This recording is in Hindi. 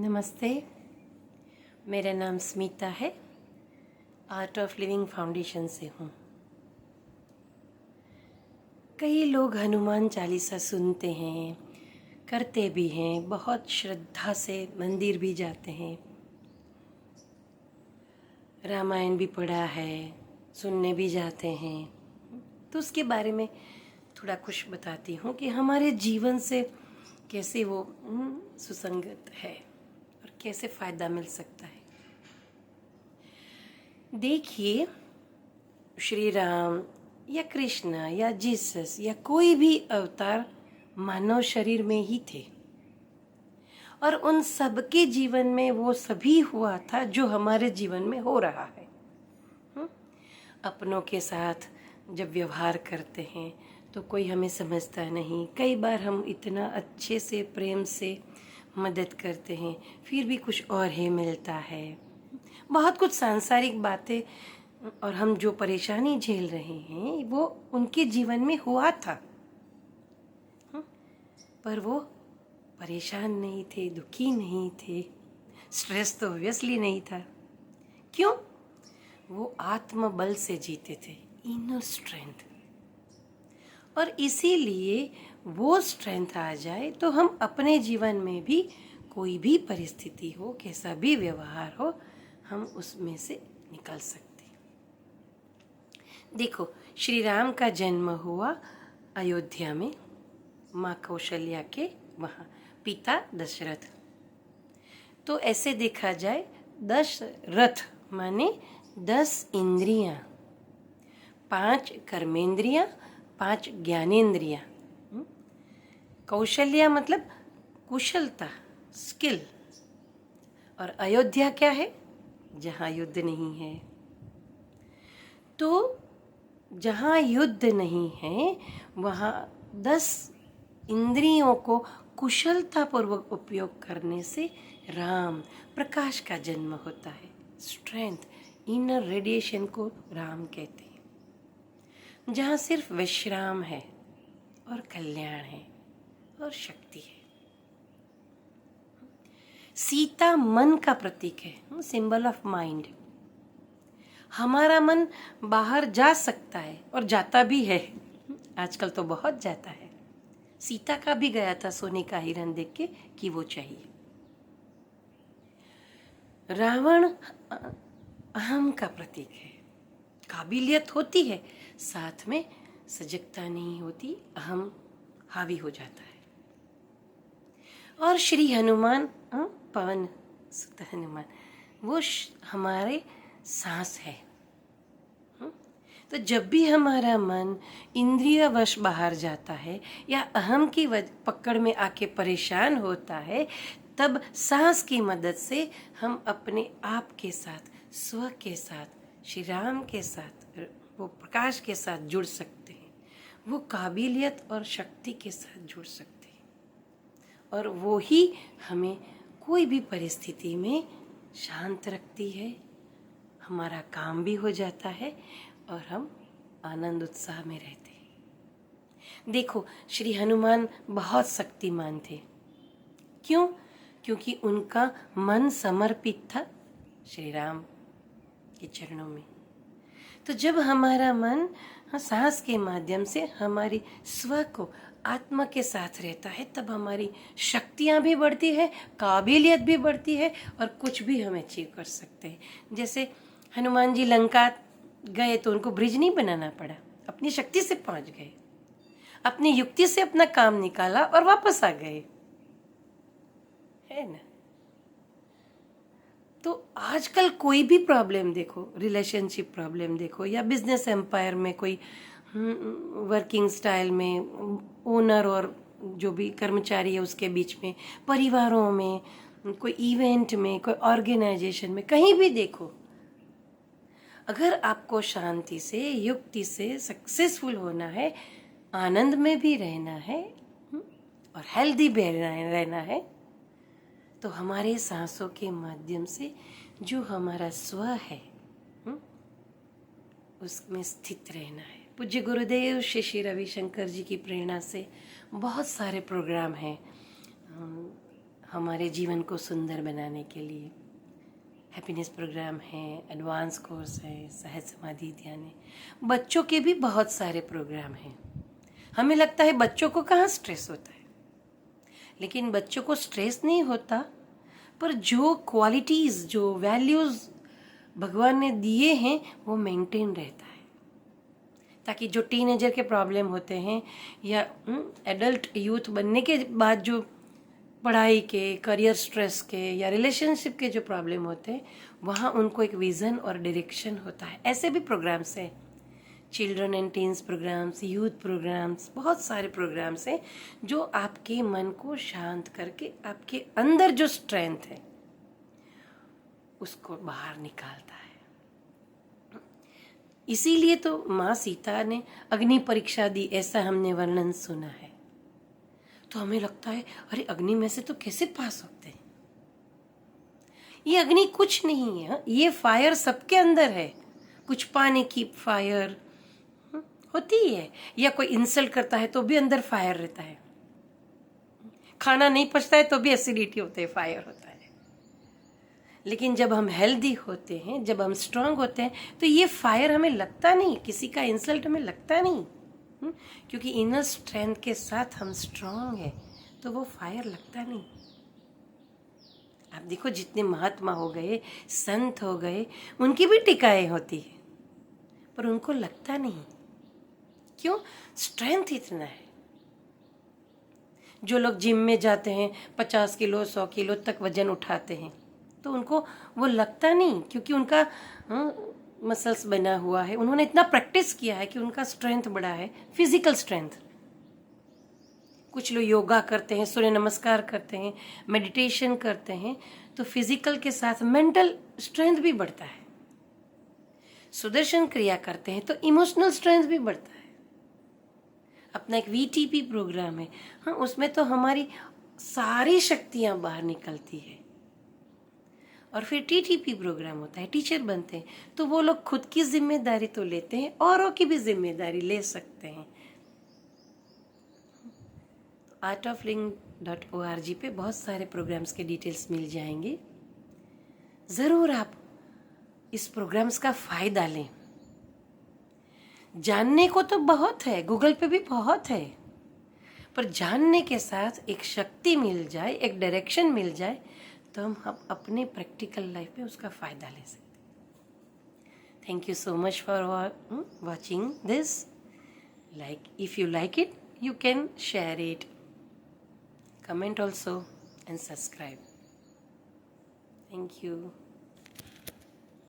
नमस्ते, मेरा नाम स्मिता है। आर्ट ऑफ लिविंग फाउंडेशन से हूँ। कई लोग हनुमान चालीसा सुनते हैं, करते भी हैं, बहुत श्रद्धा से मंदिर भी जाते हैं, रामायण भी पढ़ा है, सुनने भी जाते हैं। तो उसके बारे में थोड़ा कुछ बताती हूँ कि हमारे जीवन से कैसे वो सुसंगत है और कैसे फ़ायदा मिल सकता है। देखिए, श्री राम या कृष्ण या जीसस या कोई भी अवतार मानव शरीर में ही थे और उन सबके जीवन में वो सभी हुआ था जो हमारे जीवन में हो रहा है। अपनों के साथ जब व्यवहार करते हैं तो कोई हमें समझता नहीं। कई बार हम इतना अच्छे से प्रेम से मदद करते हैं, फिर भी कुछ और ही मिलता है। बहुत कुछ सांसारिक बातें और हम जो परेशानी झेल रहे हैं वो उनके जीवन में हुआ था, पर वो परेशान नहीं थे, दुखी नहीं थे, स्ट्रेस तो ऑब्वियसली नहीं था। क्यों? वो आत्मबल से जीते थे, इनर स्ट्रेंथ। और इसीलिए वो स्ट्रेंथ आ जाए तो हम अपने जीवन में भी कोई भी परिस्थिति हो, कैसा भी व्यवहार हो, हम उसमें से निकल सकते। देखो, श्री राम का जन्म हुआ अयोध्या में, माँ कौशल्या के वहाँ, पिता दशरथ। तो ऐसे देखा जाए, दशरथ माने 10 इंद्रियां, 5 कर्मेंद्रियां, 5 ज्ञानेंद्रियां। कौशल्या मतलब कुशलता, स्किल। और अयोध्या क्या है? जहाँ युद्ध नहीं है। तो जहाँ युद्ध नहीं है वहाँ 10 इंद्रियों को कुशलतापूर्वक उपयोग करने से राम, प्रकाश का जन्म होता है। स्ट्रेंथ, इनर रेडिएशन को राम कहते हैं। जहाँ सिर्फ विश्राम है और कल्याण है और शक्ति है। सीता मन का प्रतीक है, सिंबल ऑफ माइंड। हमारा मन बाहर जा सकता है और जाता भी है, आजकल तो बहुत जाता है। सीता का भी गया था सोने का हिरन देख के कि वो चाहिए। रावण अहम का प्रतीक है। काबिलियत होती है, साथ में सजगता नहीं होती, अहम हावी हो जाता है। और श्री हनुमान, पवन सुत हनुमान, वो हमारे सांस है। तो जब भी हमारा मन इंद्रियवश बाहर जाता है या अहम की पकड़ में आके परेशान होता है, तब सांस की मदद से हम अपने आप के साथ, स्व के साथ, श्री राम के साथ, वो प्रकाश के साथ जुड़ सकते हैं। वो काबिलियत और शक्ति के साथ जुड़ सकते हैं और वो ही हमें कोई भी परिस्थिति में शांत रखती है। हमारा काम भी हो जाता है और हम आनंद उत्साह में रहते हैं। देखो, श्री हनुमान बहुत शक्तिमान थे। क्यों? क्योंकि उनका मन समर्पित था श्री राम के चरणों में। तो जब हमारा मन सांस के माध्यम से हमारी स्व को, आत्मा के साथ रहता है, तब हमारी शक्तियाँ भी बढ़ती है, काबिलियत भी बढ़ती है और कुछ भी हम अचीव कर सकते हैं। जैसे हनुमान जी लंका गए तो उनको ब्रिज नहीं बनाना पड़ा, अपनी शक्ति से पहुंच गए, अपनी युक्ति से अपना काम निकाला और वापस आ गए, है ना। तो आजकल कोई भी प्रॉब्लम देखो, रिलेशनशिप प्रॉब्लम देखो या बिजनेस एम्पायर में कोई वर्किंग स्टाइल में, ओनर और जो भी कर्मचारी है उसके बीच में, परिवारों में, कोई इवेंट में, कोई ऑर्गेनाइजेशन में, कहीं भी देखो, अगर आपको शांति से, युक्ति से सक्सेसफुल होना है, आनंद में भी रहना है और हेल्दी भी रहना है, तो हमारे सांसों के माध्यम से जो हमारा स्व है उसमें स्थित रहना है। पूज्य गुरुदेव श्री श्री रविशंकर जी की प्रेरणा से बहुत सारे प्रोग्राम हैं। हमारे जीवन को सुंदर बनाने के लिए। हैप्पीनेस प्रोग्राम है, एडवांस कोर्स है, सहज समाधि ध्यान है, बच्चों के भी बहुत सारे प्रोग्राम हैं। हमें लगता है बच्चों को कहाँ स्ट्रेस होता है, लेकिन बच्चों को स्ट्रेस नहीं होता, पर जो क्वालिटीज़, जो वैल्यूज़ भगवान ने दिए हैं वो मेंटेन रहता है, ताकि जो टीनेजर के प्रॉब्लम होते हैं या एडल्ट यूथ बनने के बाद जो पढ़ाई के, करियर स्ट्रेस के या रिलेशनशिप के जो प्रॉब्लम होते हैं, वहाँ उनको एक विज़न और डायरेक्शन होता है। ऐसे भी प्रोग्राम्स हैं, children and teens programmes, youth programmes, बहुत सारे प्रोग्राम्स हैं जो आपके मन को शांत करके आपके अंदर जो स्ट्रेंथ है उसको बाहर निकालता है। इसीलिए तो माँ सीता ने अग्नि परीक्षा दी, ऐसा हमने वर्णन सुना है। तो हमें लगता है अरे अग्नि में से तो कैसे पास होते हैं। ये अग्नि कुछ नहीं है, ये फायर सबके अंदर है। कुछ पाने की फायर होती है, या कोई इंसल्ट करता है तो भी अंदर फायर रहता है। खाना नहीं पचता है तो भी एसिडिटी होता है, फायर होता है। लेकिन जब हम हेल्दी होते हैं, जब हम स्ट्रांग होते हैं, तो ये फायर हमें लगता नहीं, किसी का इंसल्ट हमें लगता नहीं, क्योंकि इनर स्ट्रेंथ के साथ हम स्ट्रांग हैं, तो वो फायर लगता नहीं। आप देखो जितने महात्मा हो गए, संत हो गए, उनकी भी टिकाएं होती है, पर उनको लगता नहीं। क्यों? स्ट्रेंथ इतना है। जो लोग जिम में जाते हैं, 50 किलो 100 किलो तक वजन उठाते हैं, तो उनको वो लगता नहीं, क्योंकि उनका मसल्स बना हुआ है, उन्होंने इतना प्रैक्टिस किया है कि उनका स्ट्रेंथ बड़ा है, फिजिकल स्ट्रेंथ। कुछ लोग योगा करते हैं, सूर्य नमस्कार करते हैं, मेडिटेशन करते हैं, तो फिजिकल के साथ मेंटल स्ट्रेंथ भी बढ़ता है। सुदर्शन क्रिया करते हैं तो इमोशनल स्ट्रेंथ भी बढ़ता है। अपना एक VTP प्रोग्राम है, हाँ, उसमें तो हमारी सारी शक्तियाँ बाहर निकलती है। और फिर TTP प्रोग्राम होता है, टीचर बनते हैं, तो वो लोग खुद की जिम्मेदारी तो लेते हैं, औरों की भी जिम्मेदारी ले सकते हैं। artoflink.org पे बहुत सारे प्रोग्राम्स के डिटेल्स मिल जाएंगे। ज़रूर आप इस प्रोग्राम्स का फ़ायदा लें। जानने को तो बहुत है, गूगल पे भी बहुत है, पर जानने के साथ एक शक्ति मिल जाए, एक डायरेक्शन मिल जाए, तो हम अपने प्रैक्टिकल लाइफ में उसका फ़ायदा ले सकते। Thank you so much for watching this. If you like it, you can share it, comment also, and subscribe. Thank you.